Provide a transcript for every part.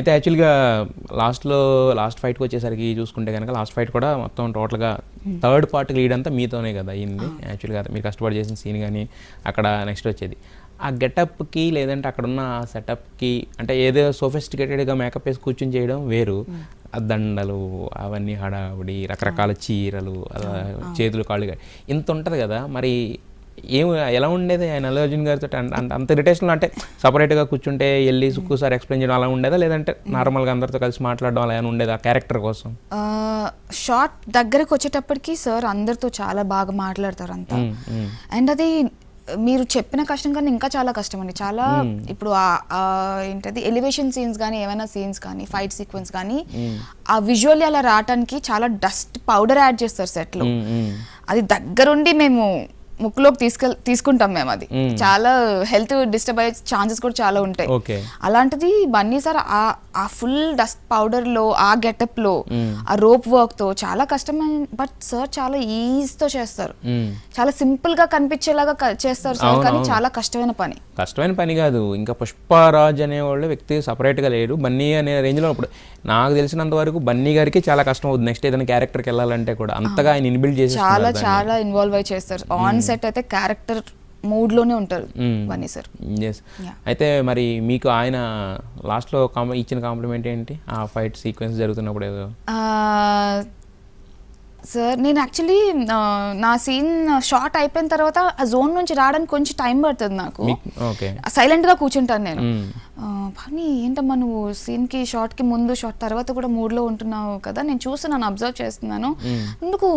అయితే యాక్చువల్గా లాస్ట్ ఫైట్కి వచ్చేసరికి చూసుకుంటే కనుక లాస్ట్ ఫైట్ కూడా మొత్తం టోటల్గా థర్డ్ పార్ట్ లీడ్ అంతా మీతోనే కదా అయింది. యాక్చువల్గా మీరు కష్టపడి చేసిన సీన్ కానీ అక్కడ నెక్స్ట్ వచ్చేది ఆ గెటప్కి లేదంటే అక్కడున్న సెటప్కి అంటే ఏదో సోఫిస్టికేటెడ్గా మేకప్ వేసి కూర్చొని చేయడం వేరు. ఆ దండలు అవన్నీ హడావిడి రకరకాల చీరలు చేతులు కాళ్ళు ఇంత ఉంటుంది కదా. మరి ఎలా ఉండేది ఆయన అల్లు అర్జున్ గారితో అంత ఇరిటేషన్లో? అంటే సపరేట్గా కూర్చుంటే వెళ్ళి ఒక్కోసారి ఎక్స్ప్లెయిన్ చేయడం అలా ఉండేదా, లేదంటే నార్మల్గా అందరితో కలిసి మాట్లాడడం అలా ఏమైనా ఉండేది ఆ క్యారెక్టర్ కోసం? షార్ట్ దగ్గరకు వచ్చేటప్పటికి సార్ అందరితో చాలా బాగా మాట్లాడతారు అంతా. అండ్ అది మీరు చెప్పిన కష్టం కానీ ఇంకా చాలా కష్టం అండి. చాలా ఇప్పుడు ఏంటది ఎలివేషన్ సీన్స్ కానీ ఏమైనా సీన్స్ కానీ ఫైట్ సీక్వెన్స్ కానీ ఆ విజువల్లీ అలా రావడానికి చాలా డస్ట్ పౌడర్ యాడ్ చేస్తారు సెట్లో. అది దగ్గరుండి మేము ముక్కులోకి తీసుకుంటాం మేము. అది చాలా హెల్త్ డిస్టర్బ్ అయ్యే ఛాన్సెస్ కూడా చాలా ఉంటాయి. అలాంటిది బన్నీ సార్ ఆ ఫుల్ డస్ట్ పౌడర్ లో ఆ గెటప్ లో ఆ రోప్ వర్క్ తో చాలా కష్టమైన, బట్ సార్ చాలా ఈజ్ తో చేస్తారు. చాలా సింపుల్ గా కనిపించేలాగా చేస్తారు సార్, కానీ చాలా కష్టమైన పని కాదు. ఇంకా పుష్పరాజ్ అనేవాళ్ళు వ్యక్తి సపరేట్ గా లేరు. బన్నీ అనే రేంజ్ లో ఇప్పుడు నాకు తెలిసినంత వరకు బన్నీ గారికి చాలా కష్టం అవుతుంది నెక్స్ట్ ఏదైనా క్యారెక్టర్కి వెళ్ళాలంటే కూడా. అంతగా ఆయన ఇన్బిల్డ్ చేసి చాలా ఇన్వాల్వ్ అయి చేస్తారు. ఆన్ సెట్ అయితే క్యారెక్టర్ మూడ్ లోనే ఉంటారు బన్నీ సార్. అయితే మరి మీకు ఆయన లాస్ట్ లో ఇచ్చిన కాంప్లిమెంట్ ఏంటి ఆ ఫైట్ సీక్వెన్స్ జరుగుతున్నప్పుడు? ఏదో సార్ నేను యాక్చువల్లీ నా సీన్ షార్ట్ అయిపోయిన తర్వాత ఆ జోన్ నుంచి రావడానికి కొంచెం టైం పడుతుంది నాకు. సైలెంట్ గా కూర్చుంటాను నేను. కానీ ఏంటమ్మా నువ్వు సీన్ కి షార్ట్ కి ముందు షార్ట్ తర్వాత కూడా మూడ్ లో ఉంటున్నావు కదా, నేను చూస్తున్నాను, అబ్జర్వ్ చేస్తున్నాను, ఎందుకు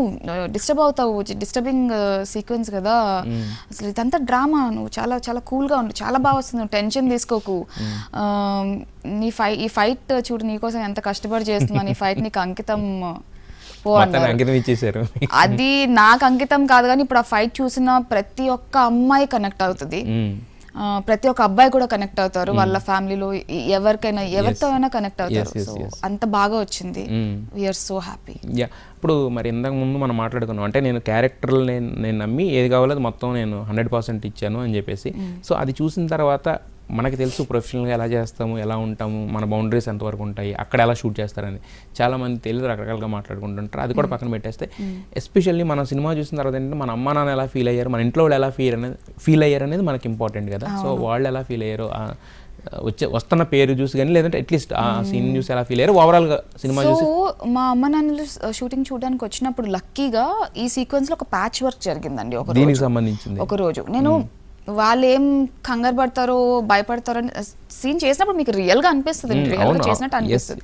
డిస్టర్బ్ అవుతావు, డిస్టర్బింగ్ సీక్వెన్స్ కదా, అసలు ఇదంతా డ్రామా, నువ్వు చాలా చాలా కూల్ గా ఉండు, చాలా బాగా వస్తుంది, టెన్షన్ తీసుకోకు, ఈ ఫైట్ చూడు నీకోసం ఎంత కష్టపడి చేస్తున్నాను, ఈ ఫైట్ నీకు అంకితం ఇచ్చేసారు. అది నాకు అంకితం కాదు కానీ ఇప్పుడు ఆ ఫైట్ చూసిన ప్రతి ఒక్క అమ్మాయి కనెక్ట్ అవుతుంది, ప్రతి ఒక్క అబ్బాయి కూడా కనెక్ట్ అవుతారు, వాళ్ళ ఫ్యామిలీలో ఎవరితో అయినా కనెక్ట్ అవుతారు. సో అంత బాగా వచ్చింది. We're so happy. ఇప్పుడు మరి ఇంతకు ముందు మనం మాట్లాడుకున్నాం అంటే నేను క్యారెక్టర్లు నేను నమ్మి ఏది కావాలో అది మొత్తం నేను 100% ఇచ్చాను అని చెప్పేసి. సో అది చూసిన తర్వాత మనకి తెలుసు ప్రొఫెషనల్గా ఎలా చేస్తాము, ఎలా ఉంటాము, మన బౌండరీస్ ఎంతవరకు ఉంటాయి, అక్కడ ఎలా షూట్ చేస్తారని చాలామంది తెలియదు, రకరకాలుగా మాట్లాడుకుంటుంటారు. అది కూడా పక్కన పెట్టేస్తే ఎస్పెషల్లీ మన సినిమా చూసిన తర్వాత ఏంటంటే మన అమ్మ నాన్న ఎలా ఫీల్ అయ్యారు, మన ఇంట్లో వాళ్ళు ఎలా ఫీల్ అయ్యారు అనేది మనకి ఇంపార్టెంట్ కదా. సో వాళ్ళు ఎలా ఫీల్ అయ్యారు వస్తున్న పేరు చూసి కానీ లేదంటే అట్లీస్ట్ ఆ సీన్ చూసి ఎలా ఫీల్ అయ్యారు ఓవరాల్గా సినిమా చూసి? మా అమ్మ నాన్నలు షూటింగ్ చూడడానికి వచ్చినప్పుడు లక్కీగా ఈ సీక్వెన్స్ లో ఒక ప్యాచ్ వర్క్ జరిగిందండి. దీనికి సంబంధించింది ఒక రోజు నేను వాళ్ళు ఏం కంగారు పడతారో భయపడతారో సీన్ చేసినప్పుడు మీకు రియల్ గా అనిపిస్తుంది, రియల్ గా చేసినట్టు అనిపిస్తుంది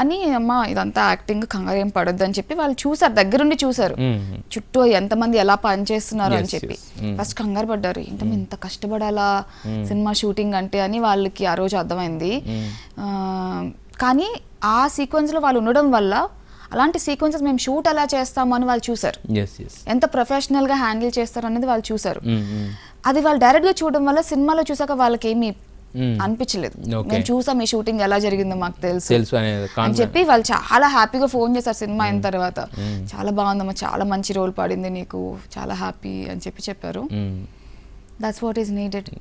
అని, అమ్మ ఇదంతా యాక్టింగ్, కంగారు ఏం పడొద్దు అని చెప్పి వాళ్ళు చూసారు, దగ్గరుండి చూసారు చుట్టూ ఎంతమంది ఎలా పనిచేస్తున్నారు అని చెప్పి. ఫస్ట్ కంగారు పడ్డారు, ఏంటో ఇంత కష్టపడాలా సినిమా షూటింగ్ అంటే అని వాళ్ళకి ఆ రోజు అర్థమైంది. కానీ ఆ సీక్వెన్స్ లో వాళ్ళు ఉండడం వల్ల అలాంటి సీక్వెన్సెస్ మేము షూట్ ఎలా చేస్తాము అని వాళ్ళు చూసారు, ఎంత ప్రొఫెషనల్ గా హ్యాండిల్ చేస్తారు అనేది వాళ్ళు చూసారు. అది వాళ్ళు డైరెక్ట్ గా చూడడం వల్ల సినిమాలో చూసాక వాళ్ళకి ఏమి అనిపించలేదు, మేము చూసాం ఈ షూటింగ్ ఎలా జరిగిందో మాకు తెలుసు అని చెప్పి వాళ్ళు చాలా హ్యాపీగా ఫోన్ చేశారు సినిమా అయిన తర్వాత, చాలా బాగుందమ్మా, చాలా మంచి రోల్ పడింది నీకు, చాలా హ్యాపీ అని చెప్పారు. That's what is needed.